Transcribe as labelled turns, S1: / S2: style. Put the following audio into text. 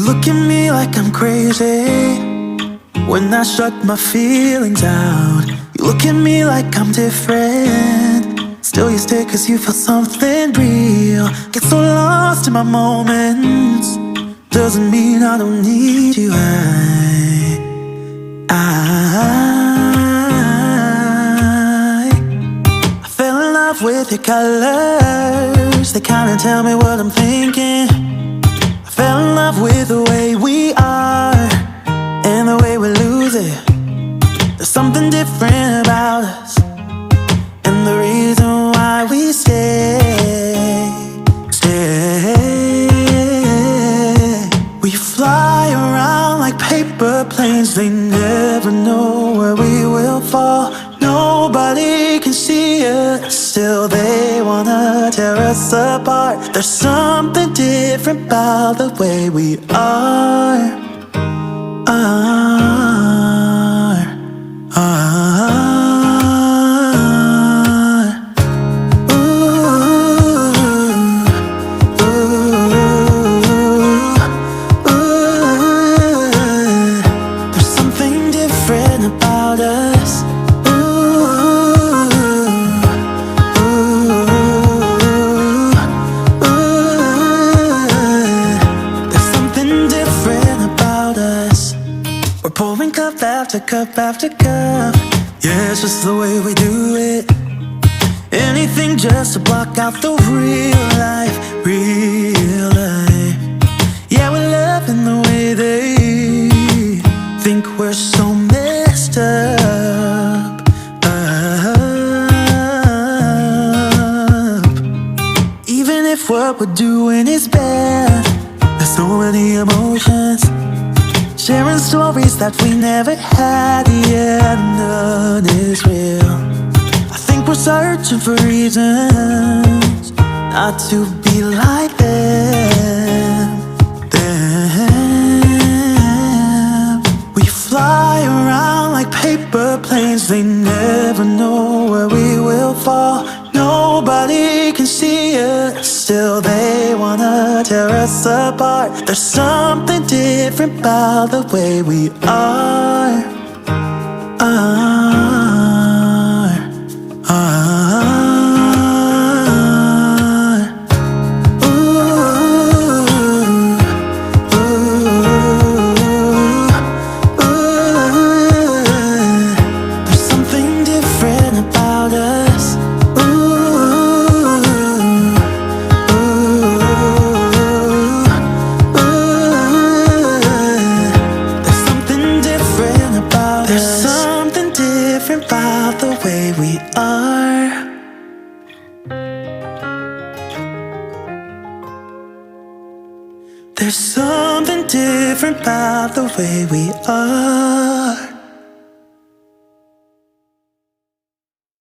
S1: look at me like I'm crazy when I shut my feelings out. You look at me like I'm different, still you stay cause you feel something real. Get so lost in my moments, doesn't mean I don't need you. I fell in love with your colors, they kinda tell me what I'm thinking. I fell in love with the way we are and the way we lose it. There's something different about us, and the reason why we stay. We fly around like paper planes, they never know where we will fall. Nobody can see us, still they wanna tear us apart. There's something different about the way we are. There's something different about us. There's something different about us. We're pouring cup after cup after cup. Yeah, it's just the way we do it. Anything just to block out the real life, real life. Yeah, we're loving the way they think we're so messed up. Even if what we're doing is bad, there's so many emotions, sharing stories that we never had. Yeah, none is real. I think we're searching for reasons not to be like them. We fly around like paper planes, they never know where we will fall. Nobody can see us, still they wanna tear us apart. There's something different about the way we are. There's something different about us. There's something different about us. There's something different about the way we are. There's something different about the way we are.